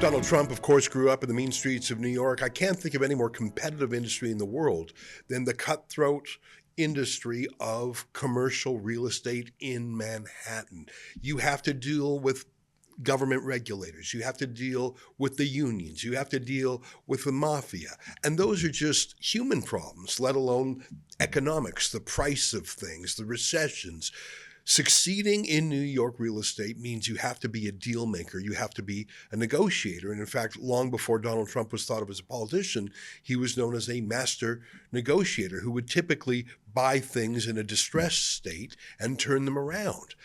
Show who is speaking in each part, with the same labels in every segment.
Speaker 1: Donald Trump, of course, grew up in the mean streets of New York. I can't think of any more competitive industry in the world than the cutthroat industry of commercial real estate in Manhattan. You have to deal with government regulators. You have to deal with the unions. You have to deal with the mafia. And those are just human problems, let alone economics, the price of things, the recessions. Succeeding in New York real estate means you have to be a deal maker. You have to be a negotiator. And in fact, long before Donald Trump was thought of as a politician, he was known as a master negotiator who would typically buy things in a distressed state and turn them around.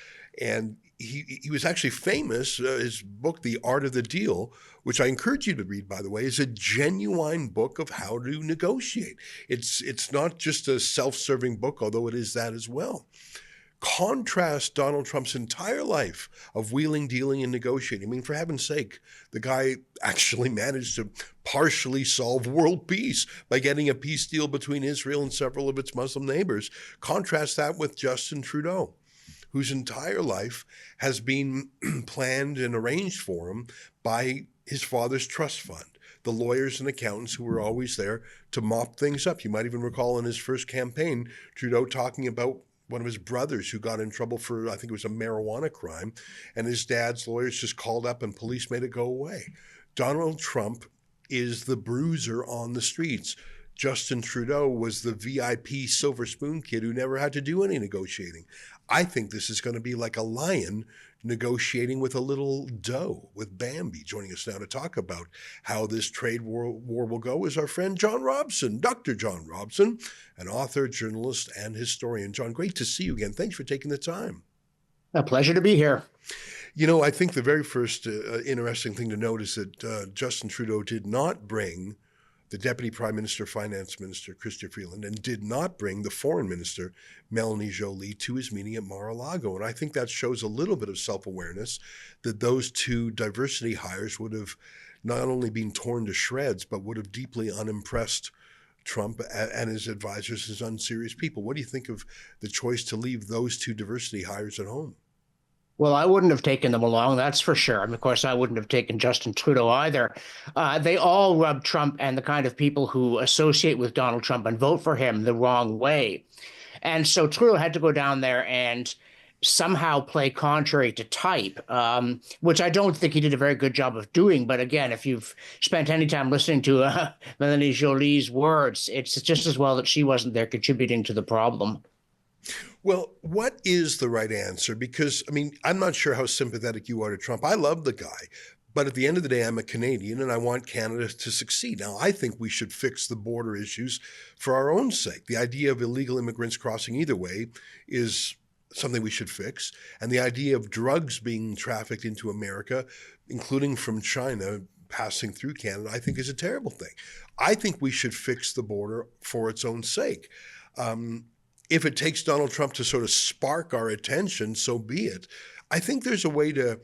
Speaker 1: And he was actually famous. His book, The Art of the Deal, which I encourage you to read, by the way, is a genuine book of how to negotiate. It's not just a self-serving book, although it is that as well. Contrast Donald Trump's entire life of wheeling, dealing, and negotiating. I mean, for heaven's sake, the guy actually managed to partially solve world peace by getting a peace deal between Israel and several of its Muslim neighbors. Contrast that with Justin Trudeau, whose entire life has been planned and arranged for him by his father's trust fund, the lawyers and accountants who were always there to mop things up. You might even recall in his first campaign, Trudeau talking about one of his brothers who got in trouble for, I think it was a marijuana crime, and his dad's lawyers just called up and police made it go away. Donald Trump is the bruiser on the streets. Justin Trudeau was the VIP silver spoon kid who never had to do any negotiating. I think this is going to be like a lion negotiating with a little doe, with Bambi. Joining us now to talk about how this trade war will go is our friend John Robson, Dr. John Robson, an author, journalist, and historian. John, great to see you again. Thanks for taking the time.
Speaker 2: A pleasure to be here.
Speaker 1: You know, I think the very first interesting thing to note is that Justin Trudeau did not bring the Deputy Prime Minister, Finance Minister, Chrystia Freeland, and did not bring the Foreign Minister, Melanie Joly, to his meeting at Mar-a-Lago. And I think that shows a little bit of self-awareness that those two diversity hires would have not only been torn to shreds, but would have deeply unimpressed Trump and his advisors as unserious people. What do you think of the choice to leave those two diversity hires at home?
Speaker 2: Well, I wouldn't have taken them along, that's for sure. And of course, I wouldn't have taken Justin Trudeau either. They all rub Trump and the kind of people who associate with Donald Trump and vote for him the wrong way. And so Trudeau had to go down there and somehow play contrary to type, which I don't think he did a very good job of doing. But again, if you've spent any time listening to Melanie Joly's words, it's just as well that she wasn't there contributing to the problem.
Speaker 1: Well, what is the right answer? Because, I mean, I'm not sure how sympathetic you are to Trump. I love the guy. But at the end of the day, I'm a Canadian and I want Canada to succeed. Now, I think we should fix the border issues for our own sake. The idea of illegal immigrants crossing either way is something we should fix. And the idea of drugs being trafficked into America, including from China, passing through Canada, I think is a terrible thing. I think we should fix the border for its own sake. If it takes Donald Trump to sort of spark our attention, so be it. I think there's a way to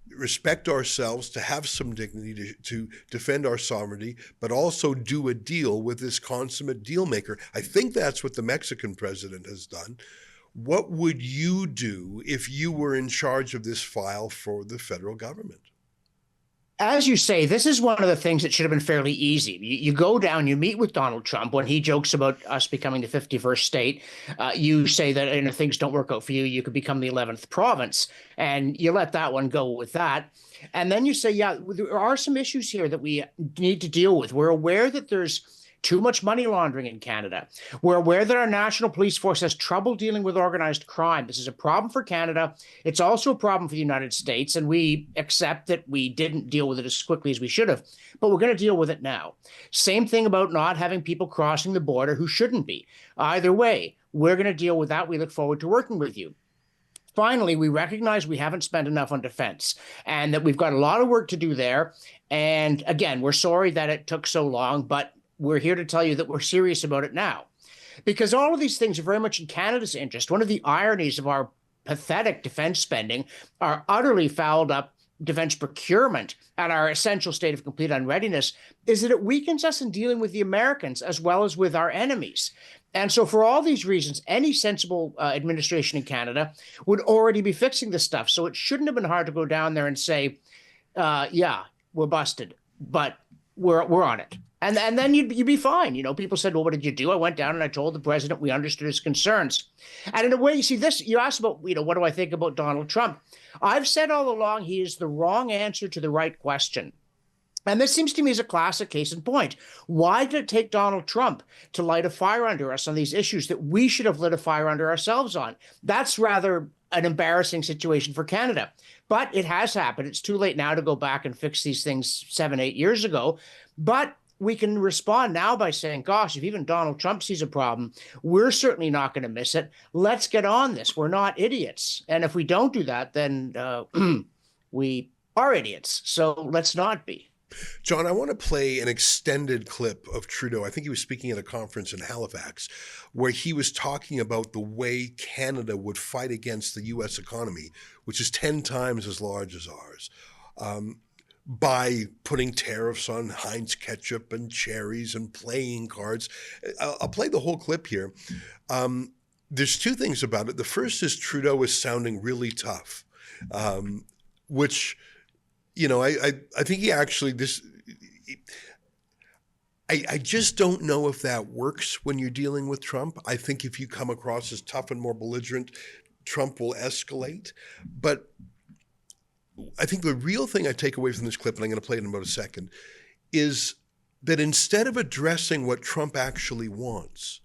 Speaker 1: respect ourselves, to have some dignity, to defend our sovereignty, but also do a deal with this consummate deal maker. I think that's what the Mexican president has done. What would you do if you were in charge of this file for the federal government?
Speaker 2: As you say, this is one of the things that should have been fairly easy. You go down, you meet with Donald Trump when he jokes about us becoming the 51st state. You say that if things don't work out for you, you could become the 11th province. And you let that one go with that. And then you say, yeah, there are some issues here that we need to deal with. We're aware that there's too much money laundering in Canada. We're aware that our national police force has trouble dealing with organized crime. This is a problem for Canada. It's also a problem for the United States, and we accept that we didn't deal with it as quickly as we should have, but we're going to deal with it now. Same thing about not having people crossing the border who shouldn't be. Either way, we're going to deal with that. We look forward to working with you. Finally, we recognize we haven't spent enough on defense and that we've got a lot of work to do there. And again, we're sorry that it took so long, but we're here to tell you that we're serious about it now, because all of these things are very much in Canada's interest. One of the ironies of our pathetic defense spending, our utterly fouled up defense procurement, and our essential state of complete unreadiness is that it weakens us in dealing with the Americans as well as with our enemies. And so for all these reasons, any sensible administration in Canada would already be fixing this stuff. So it shouldn't have been hard to go down there and say, yeah, we're busted, but we're on it. And then you'd be fine. You know, people said, well, what did you do? I went down and I told the president we understood his concerns. And in a way, you see this, you asked about, you know, what do I think about Donald Trump? I've said all along, he is the wrong answer to the right question. And this seems to me as a classic case in point. Why did it take Donald Trump to light a fire under us on these issues that we should have lit a fire under ourselves on? That's rather an embarrassing situation for Canada. But it has happened. It's too late now to go back and fix these things 7, 8 years ago. But we can respond now by saying, gosh, if even Donald Trump sees a problem, we're certainly not going to miss it. Let's get on this. We're not idiots. And if we don't do that, then we are idiots. So let's not be.
Speaker 1: John, I want to play an extended clip of Trudeau. I think he was speaking at a conference in Halifax where he was talking about the way Canada would fight against the U.S. economy, which is 10 times as large as ours, by putting tariffs on Heinz ketchup and cherries and playing cards. I'll play the whole clip here. There's two things about it. The first is Trudeau is sounding really tough, which, you know, I think he actually, I just don't know if that works when you're dealing with Trump. I think if you come across as tough and more belligerent, Trump will escalate. But I think the real thing I take away from this clip, and I'm going to play it in about a second, is that instead of addressing what Trump actually wants,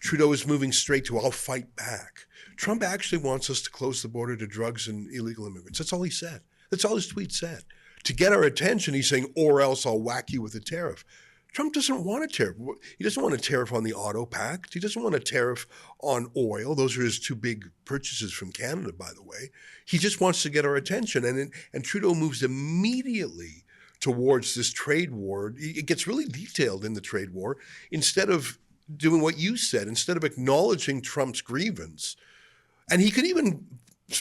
Speaker 1: Trudeau is moving straight to, I'll fight back. Trump actually wants us to close the border to drugs and illegal immigrants. That's all he said. That's all his tweet said. To get our attention, he's saying, or else I'll whack you with a tariff. Trump doesn't want a tariff. He doesn't want a tariff on the auto pact. He doesn't want a tariff on oil. Those are his two big purchases from Canada, by the way. He just wants to get our attention. And Trudeau moves immediately towards this trade war. It gets really detailed in the trade war. Instead of doing what you said, instead of acknowledging Trump's grievance, and he could even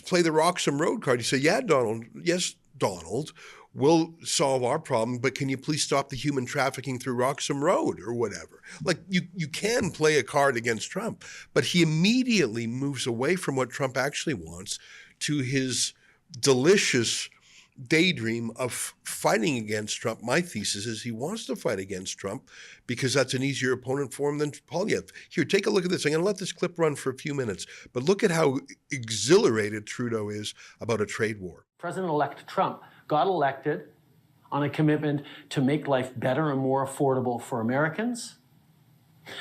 Speaker 1: play the Roxham Road card. He said, yeah, Donald, yes, Donald, we'll solve our problem, but can you please stop the human trafficking through Roxham Road or whatever? Like, you can play a card against Trump, but he immediately moves away from what Trump actually wants to his delicious daydream of fighting against Trump. My thesis is he wants to fight against Trump because that's an easier opponent for him than Poilievre. Here, take a look at this. I'm going to let this clip run for a few minutes, but look at how exhilarated Trudeau is about a trade war.
Speaker 3: President-elect Trump got elected on a commitment to make life better and more affordable for Americans.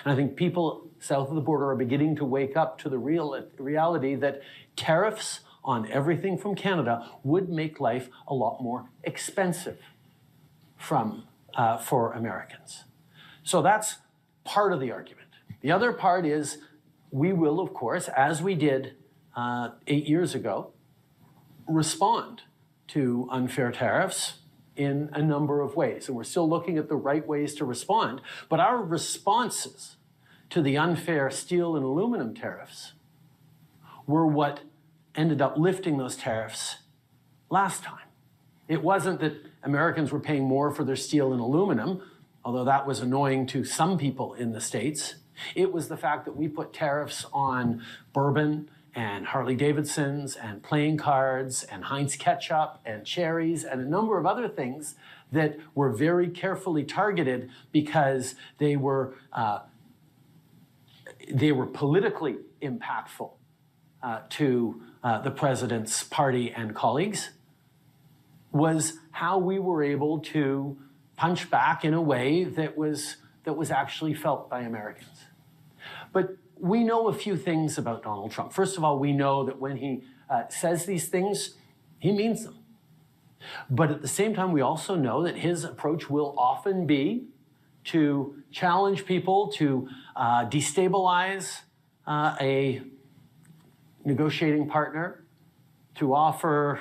Speaker 3: And I think people south of the border are beginning to wake up to the reality that tariffs on everything from Canada would make life a lot more expensive for Americans. So that's part of the argument. The other part is we will, of course, as we did 8 years ago, respond to unfair tariffs in a number of ways. And we're still looking at the right ways to respond. But our responses to the unfair steel and aluminum tariffs were what ended up lifting those tariffs last time. It wasn't that Americans were paying more for their steel and aluminum, although that was annoying to some people in the States. It was the fact that we put tariffs on bourbon and Harley-Davidsons and playing cards and Heinz ketchup and cherries and a number of other things that were very carefully targeted because they were politically impactful to the president's party and colleagues, was how we were able to punch back in a way that was actually felt by Americans. But we know a few things about Donald Trump. First of all, we know that when he says these things, he means them. But at the same time, we also know that his approach will often be to challenge people, to destabilize a negotiating partner, to offer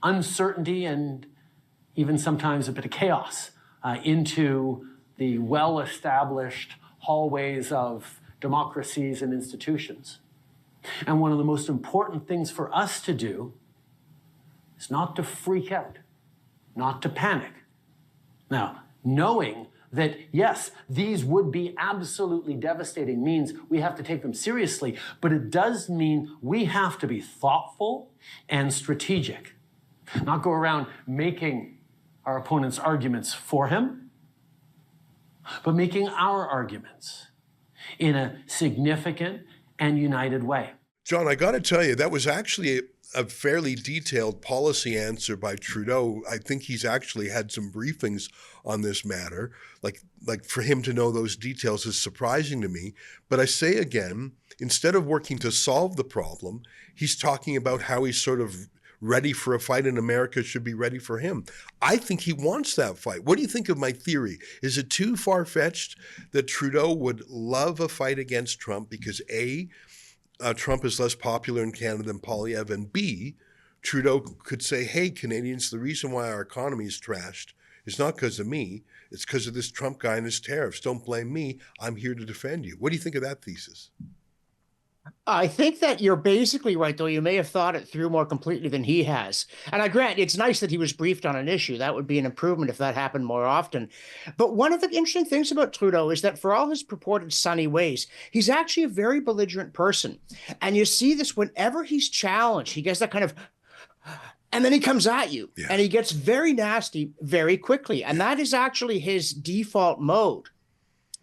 Speaker 3: uncertainty and even sometimes a bit of chaos into the well-established hallways of democracies and institutions. And one of the most important things for us to do is not to freak out, not to panic. Now, knowing that, yes, these would be absolutely devastating means we have to take them seriously, but it does mean we have to be thoughtful and strategic, not go around making our opponent's arguments for him, but making our arguments in a significant and united way.
Speaker 1: John, I got to tell you, that was actually a fairly detailed policy answer by Trudeau. I think he's actually had some briefings on this matter. Like for him to know those details is surprising to me. But I say again, instead of working to solve the problem, he's talking about how he's sort of ready for a fight and America should be ready for him. I think he wants that fight. What do you think of my theory? Is it too far-fetched that Trudeau would love a fight against Trump because A, Trump is less popular in Canada than Poilievre, and B, Trudeau could say, hey, Canadians, the reason why our economy is trashed is not because of me, it's because of this Trump guy and his tariffs. Don't blame me. I'm here to defend you. What do you think of that thesis?
Speaker 2: I think that you're basically right, though you may have thought it through more completely than he has. And I grant it's nice that he was briefed on an issue. That would be an improvement if that happened more often. But one of the interesting things about Trudeau is that for all his purported sunny ways, he's actually a very belligerent person. And you see this whenever he's challenged. He gets that kind of, and then he comes at you, and he gets very nasty very quickly. And that is actually his default mode.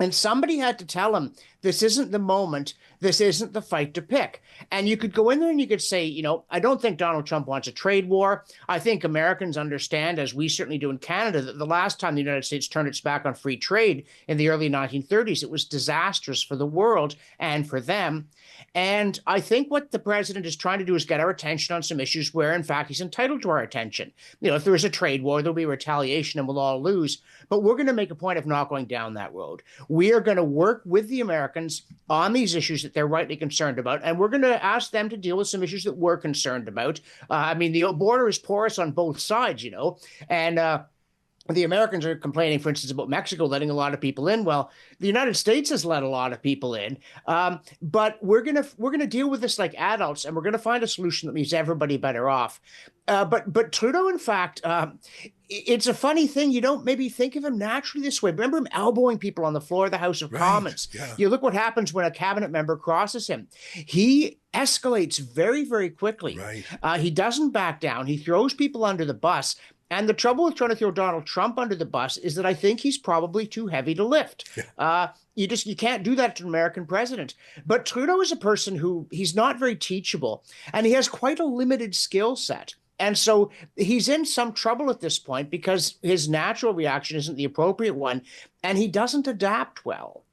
Speaker 2: And somebody had to tell him, this isn't the moment, this isn't the fight to pick. And you could go in there and you could say, you know, I don't think Donald Trump wants a trade war. I think Americans understand, as we certainly do in Canada, that the last time the United States turned its back on free trade in the early 1930s, it was disastrous for the world and for them. And I think what the president is trying to do is get our attention on some issues where, in fact, he's entitled to our attention. You know, if there is a trade war, there'll be retaliation and we'll all lose. But we're going to make a point of not going down that road. We are going to work with the Americans on these issues that they're rightly concerned about, and we're going to ask them to deal with some issues that we're concerned about. I mean, the border is porous on both sides, you know, and the Americans are complaining, for instance, about Mexico letting a lot of people in. Well, the United States has let a lot of people in, but we're gonna deal with this like adults, and we're gonna find a solution that leaves everybody better off. But Trudeau, in fact, it's a funny thing. You don't maybe think of him naturally this way. Remember him elbowing people on the floor of the House of Commons. Yeah. You look what happens when a cabinet member crosses him. He escalates very, very quickly. Right. He doesn't back down. He throws people under the bus. And the trouble with trying to throw Donald Trump under the bus is that I think he's probably too heavy to lift. Yeah. You can't do that to an American president. But Trudeau is a person who he's not very teachable, and he has quite a limited skill set. And so he's in some trouble at this point because his natural reaction isn't the appropriate one, and he doesn't adapt well.